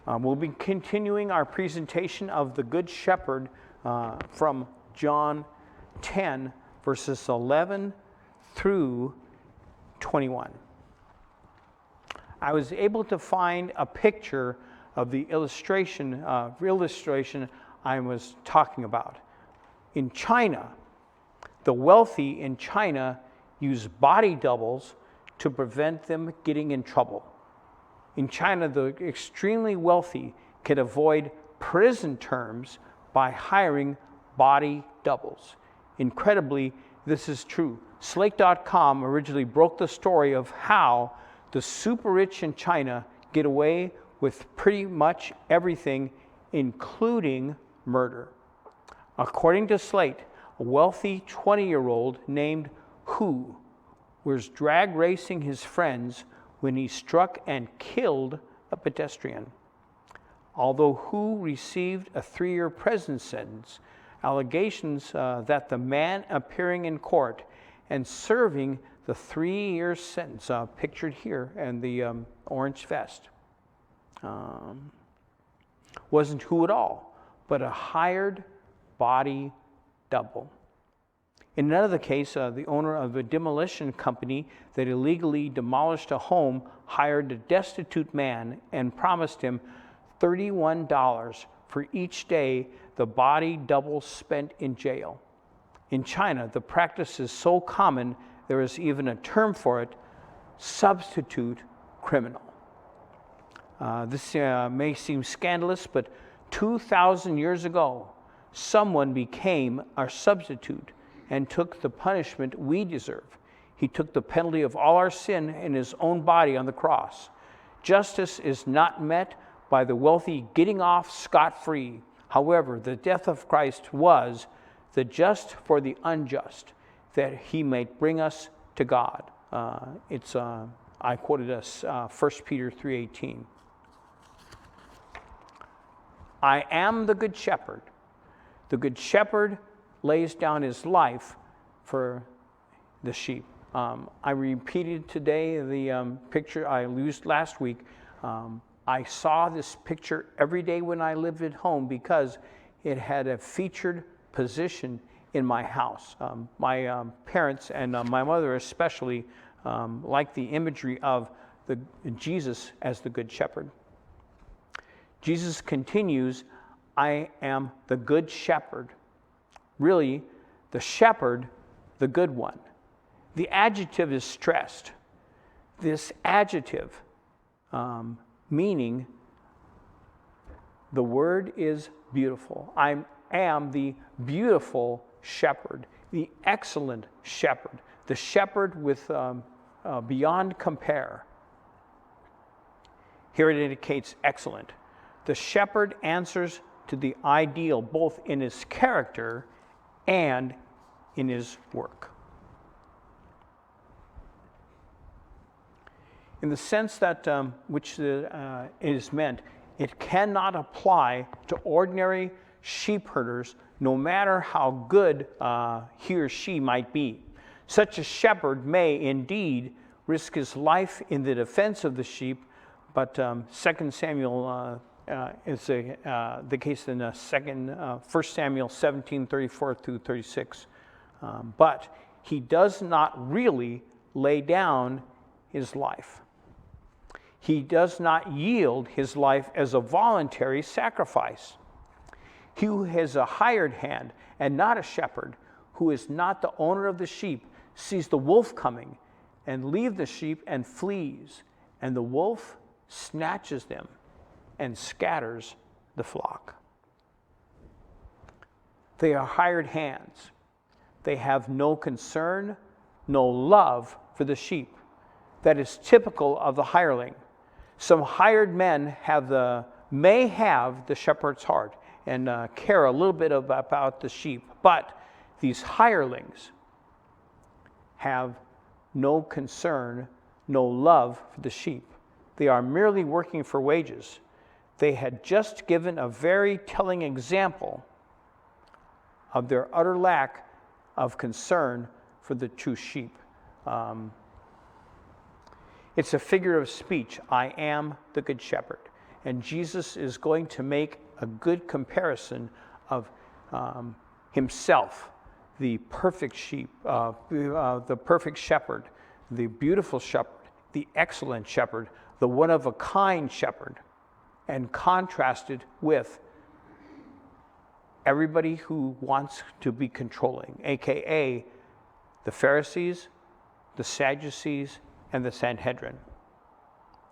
We'll be continuing our presentation of the Good Shepherd from John 10, verses 11 through 21. I was able to find a picture of the illustration I was talking about. In China, the wealthy in China use body doubles to prevent them getting in trouble. In China, the extremely wealthy can avoid prison terms by hiring body doubles. Incredibly, this is true. Slate.com originally broke the story of how the super rich in China get away with pretty much everything, including murder. According to Slate, a wealthy 20-year-old named Hu was drag racing his friends when he struck and killed a pedestrian. Although Hu received a 3-year prison sentence, allegations that the man appearing in court and serving the 3-year sentence, pictured here in the orange vest, wasn't Hu at all, but a hired body double. In another case, the owner of a demolition company that illegally demolished a home hired a destitute man and promised him $31 for each day the body double spent in jail. In China, the practice is so common, there is even a term for it: substitute criminal. This may seem scandalous, but 2,000 years ago, someone became our substitute and took the punishment we deserve. He took the penalty of all our sin in his own body on the cross. Justice is not met by the wealthy getting off scot-free. However, the death of Christ was the just for the unjust, that he might bring us to God. I quoted us 1 Peter 3:18. I am the good shepherd. The good shepherd lays down his life for the sheep. I repeated today the picture I used last week. I saw this picture every day when I lived at home because it had a featured position in my house. My parents and my mother especially liked the imagery of Jesus as the good shepherd. Jesus continues, I am the good shepherd. Really, the shepherd, the good one. The adjective is stressed. This adjective, meaning the word is beautiful. I am the beautiful shepherd, the excellent shepherd, the shepherd with beyond compare. Here it indicates excellent. The shepherd answers to the ideal both in his character and in his work. In the sense that which is meant, it cannot apply to ordinary sheep herders, no matter how good he or she might be. Such a shepherd may indeed risk his life in the defense of the sheep, but 2 Samuel is the case in 1 Samuel 17:34 through 36. But he does not really lay down his life. He does not yield his life as a voluntary sacrifice. He who has a hired hand and not a shepherd, who is not the owner of the sheep, sees the wolf coming and leaves the sheep and flees, and the wolf snatches them and scatters the flock. They are hired hands. They have no concern, no love for the sheep. That is typical of the hireling. Some hired men may have the shepherd's heart and care a little bit about the sheep, but these hirelings have no concern, no love for the sheep. They are merely working for wages. They had just given a very telling example of their utter lack of concern for the true sheep. It's a figure of speech. I am the good shepherd. And Jesus is going to make a good comparison of himself, the perfect sheep, the perfect shepherd, the beautiful shepherd, the excellent shepherd, the one-of-a-kind shepherd, and contrasted with everybody who wants to be controlling, aka the Pharisees, the Sadducees, and the Sanhedrin.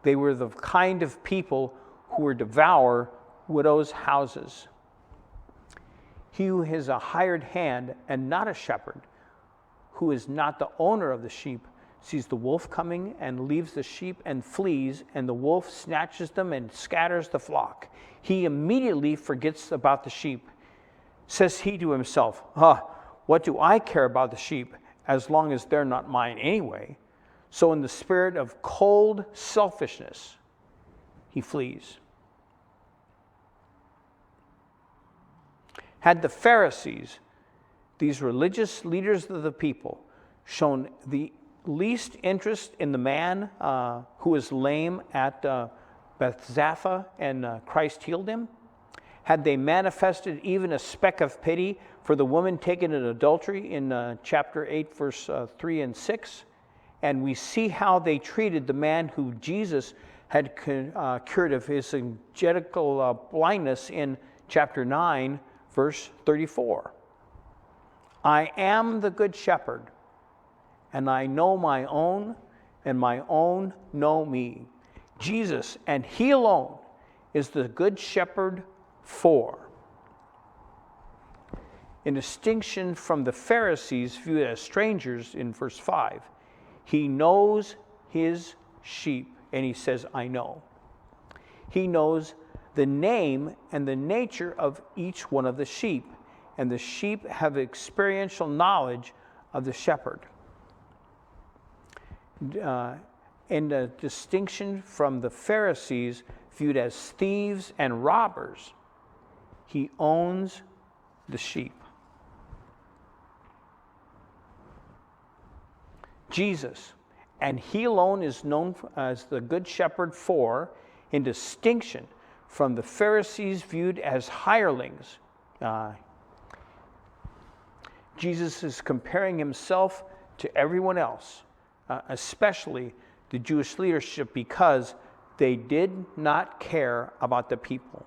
They were the kind of people who would devour widows' houses. He who is a hired hand and not a shepherd, who is not the owner of the sheep, sees the wolf coming and leaves the sheep and flees, and the wolf snatches them and scatters the flock. He immediately forgets about the sheep. Says he to himself, what do I care about the sheep as long as they're not mine anyway? So in the spirit of cold selfishness, he flees. Had the Pharisees, these religious leaders of the people, shown the least interest in the man who was lame at Bethzapha and Christ healed him? Had they manifested even a speck of pity for the woman taken in adultery in chapter 8, verse 3 and 6? And we see how they treated the man who Jesus had cured of his congenital blindness in chapter 9, verse 34. I am the good shepherd, and I know my own, and my own know me. Jesus, and he alone, is the good shepherd for. In distinction from the Pharisees viewed as strangers in verse 5, he knows his sheep, and he says, I know. He knows the name and the nature of each one of the sheep, and the sheep have experiential knowledge of the shepherd. In the distinction from the Pharisees viewed as thieves and robbers, he owns the sheep. Jesus, and he alone is known as the good shepherd for, in distinction from the Pharisees viewed as hirelings. Jesus is comparing himself to everyone else, especially the Jewish leadership, because they did not care about the people.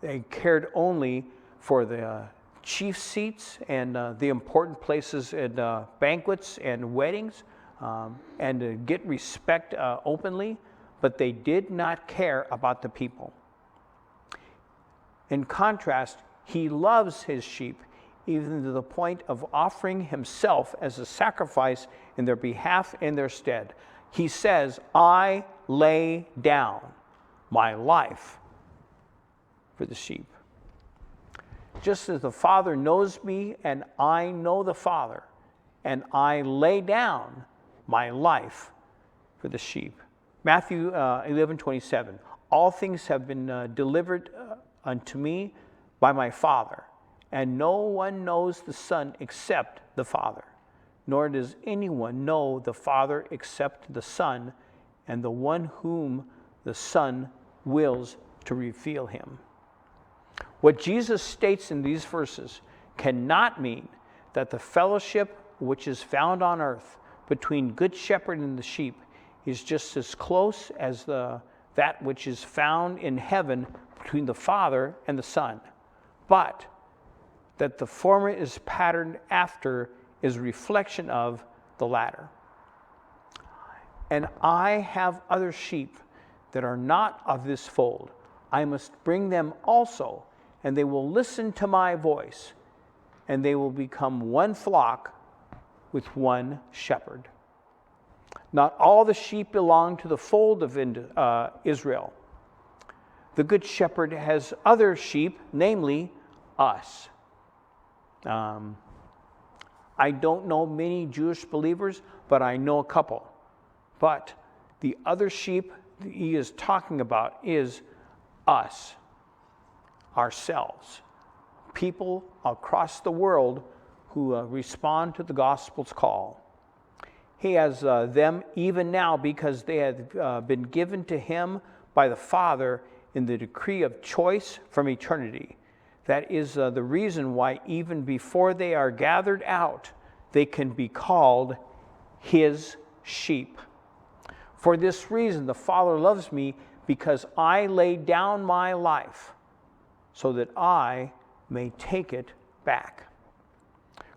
They cared only for the chief seats and the important places at banquets and weddings, and to get respect openly, but they did not care about the people. In contrast, he loves his sheep, even to the point of offering himself as a sacrifice in their behalf in their stead. He says, I lay down my life for the sheep. Just as the Father knows me and I know the Father, and I lay down my life for the sheep. Matthew 11:27. All things have been delivered unto me by my Father, and no one knows the Son except the Father, nor does anyone know the Father except the Son, and the one whom the Son wills to reveal him. What Jesus states in these verses cannot mean that the fellowship which is found on earth between Good Shepherd and the sheep is just as close as that which is found in heaven between the Father and the Son, but that the former is patterned after is reflection of the latter. And I have other sheep that are not of this fold. I must bring them also, and they will listen to my voice, and they will become one flock with one shepherd. Not all the sheep belong to the fold of Israel. The Good Shepherd has other sheep, namely us. I don't know many Jewish believers, but I know a couple. But the other sheep he is talking about is us, ourselves, people across the world who respond to the gospel's call. He has them even now because they have been given to him by the Father in the decree of choice from eternity. That is the reason why even before they are gathered out, they can be called his sheep. For this reason, the Father loves me, because I lay down my life so that I may take it back.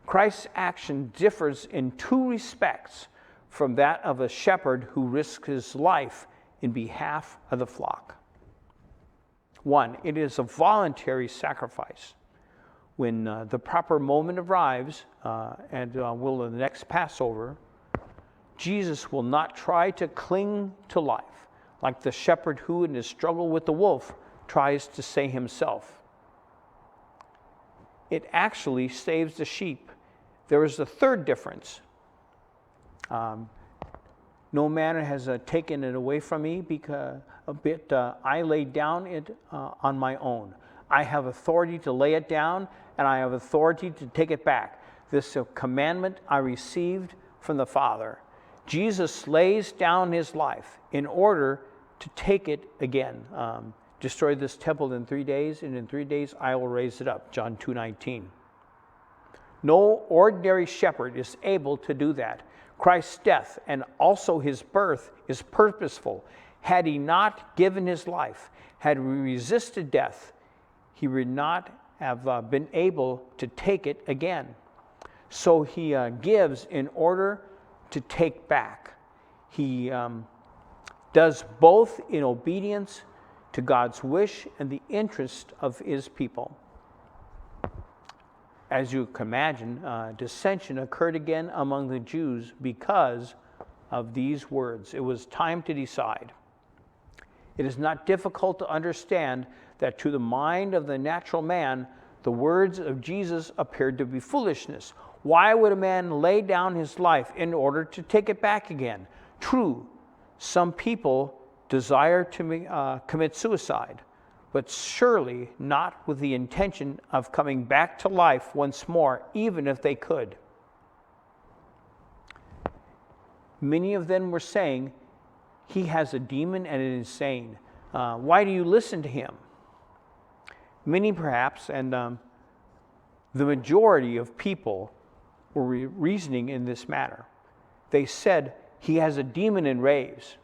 Christ's action differs in two respects from that of a shepherd who risks his life in behalf of the flock. One, it is a voluntary sacrifice. When the proper moment arrives, and will in the next Passover, Jesus will not try to cling to life like the shepherd who, in his struggle with the wolf, tries to save himself. It actually saves the sheep. There is a third difference. No man has taken it away from me, because I laid down it on my own. I have authority to lay it down, and I have authority to take it back. This commandment I received from the Father. Jesus lays down his life in order to take it again. Destroy this temple in 3 days, and in 3 days I will raise it up. John 2:19. No ordinary shepherd is able to do that. Christ's death and also his birth is purposeful. Had he not given his life, had he resisted death, he would not have been able to take it again. So he gives in order to take back. He does both in obedience to God's wish and the interest of his people. As you can imagine, dissension occurred again among the Jews because of these words. It was time to decide. It is not difficult to understand that to the mind of the natural man, the words of Jesus appeared to be foolishness. Why would a man lay down his life in order to take it back again? True, some people desire to commit suicide, but surely not with the intention of coming back to life once more, even if they could. Many of them were saying, he has a demon and is insane. Why do you listen to him? Many perhaps, and the majority of people were reasoning in this manner. They said, he has a demon and raves.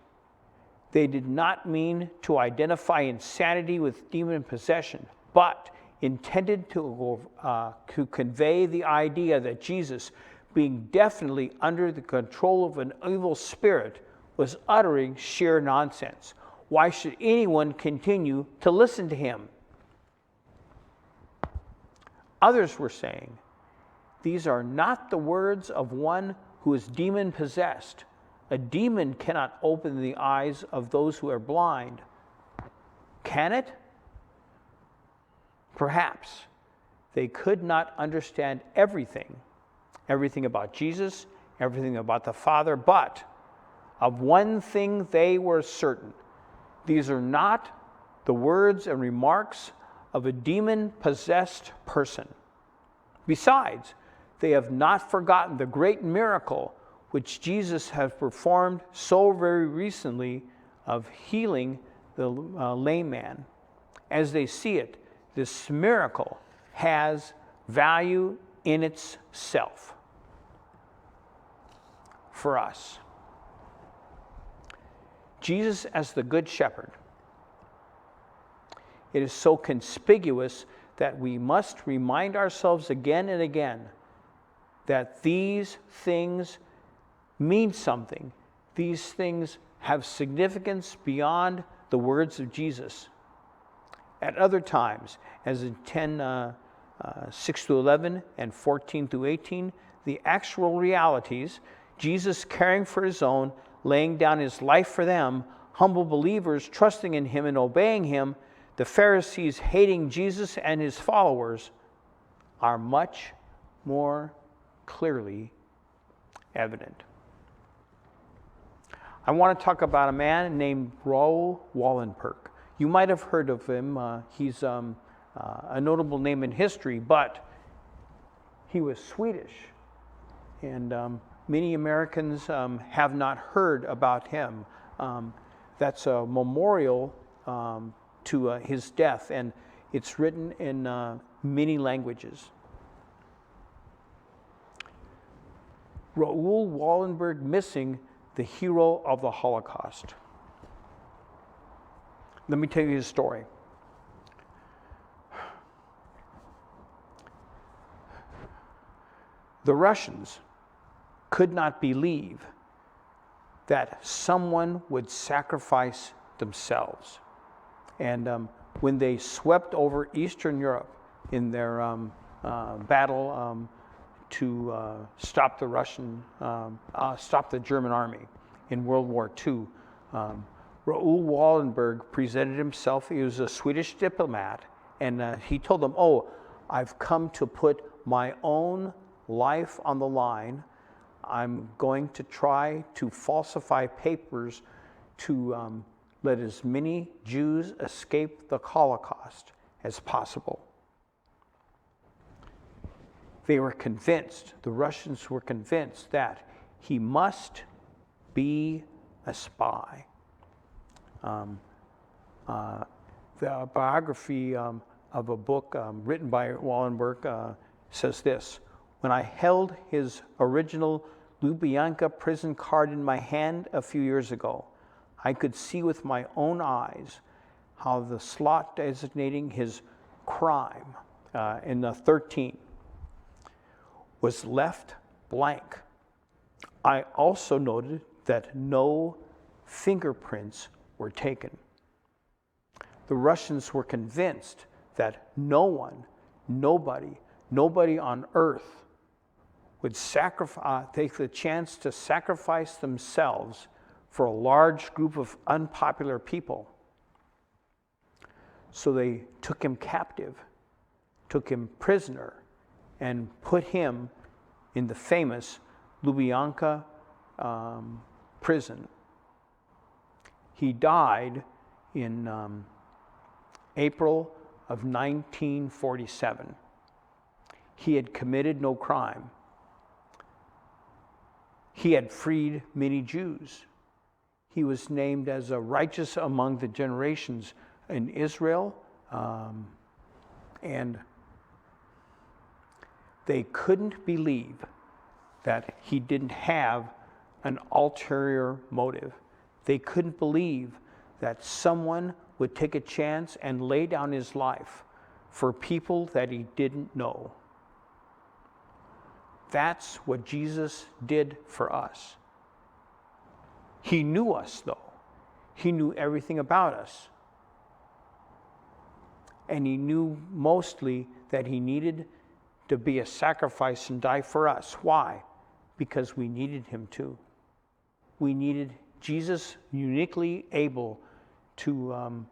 They did not mean to identify insanity with demon possession, but intended to convey the idea that Jesus, being definitely under the control of an evil spirit, was uttering sheer nonsense. Why should anyone continue to listen to him? Others were saying, these are not the words of one who is demon-possessed. A demon cannot open the eyes of those who are blind. Can it? Perhaps. They could not understand everything about Jesus, everything about the Father, but of one thing they were certain. These are not the words and remarks of a demon-possessed person. Besides, they have not forgotten the great miracle which Jesus has performed so very recently of healing the lame man. As they see it, this miracle has value in itself for us. Jesus as the Good Shepherd. It is so conspicuous that we must remind ourselves again and again that these things mean something. These things have significance beyond the words of Jesus. At other times, as in 6-11 and 14-18, the actual realities, Jesus caring for his own, laying down his life for them, humble believers trusting in him and obeying him, the Pharisees hating Jesus and his followers, are much more clearly evident. I want to talk about a man named Raoul Wallenberg. You might have heard of him. He's a notable name in history, but he was Swedish. And many Americans have not heard about him. That's a memorial to his death, and it's written in many languages. Raoul Wallenberg missing the hero of the Holocaust. Let me tell you his story. The Russians could not believe that someone would sacrifice themselves. And when they swept over Eastern Europe in their battle to stop the German army in World War II, Raoul Wallenberg presented himself. He was a Swedish diplomat, and he told them, "Oh, I've come to put my own life on the line. I'm going to try to falsify papers to let as many Jews escape the Holocaust as possible." They were convinced, the Russians were convinced, that he must be a spy. The biography of a book written by Wallenberg says this: "When I held his original Lubyanka prison card in my hand a few years ago, I could see with my own eyes how the slot designating his crime in the 13 was left blank. I also noted that no fingerprints were taken." The Russians were convinced that nobody on earth would take the chance to sacrifice themselves for a large group of unpopular people. So they took him captive, took him prisoner, and put him in the famous Lubyanka prison. He died in April of 1947. He had committed no crime. He had freed many Jews. He was named as a righteous among the generations in Israel, and they couldn't believe that he didn't have an ulterior motive. They couldn't believe that someone would take a chance and lay down his life for people that he didn't know. That's what Jesus did for us. He knew us, though. He knew everything about us. And he knew mostly that he needed to be a sacrifice and die for us. Why? Because we needed him to. We needed Jesus, uniquely able to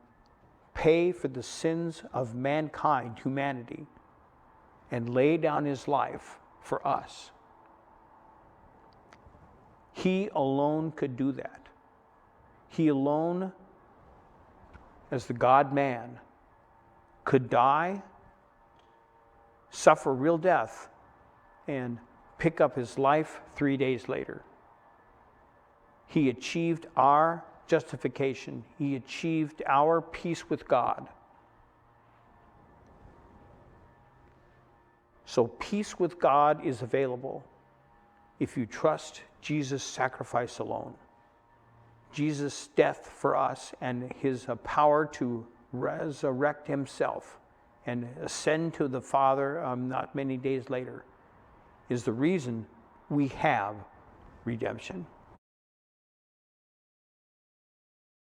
pay for the sins of mankind, humanity, and lay down his life for us. He alone could do that. He alone, as the God-man, could die, suffer real death, and pick up his life 3 days later. He achieved our justification. He achieved our peace with God. So peace with God is available if you trust Jesus' sacrifice alone. Jesus' death for us and his power to resurrect himself and ascend to the Father not many days later is the reason we have redemption.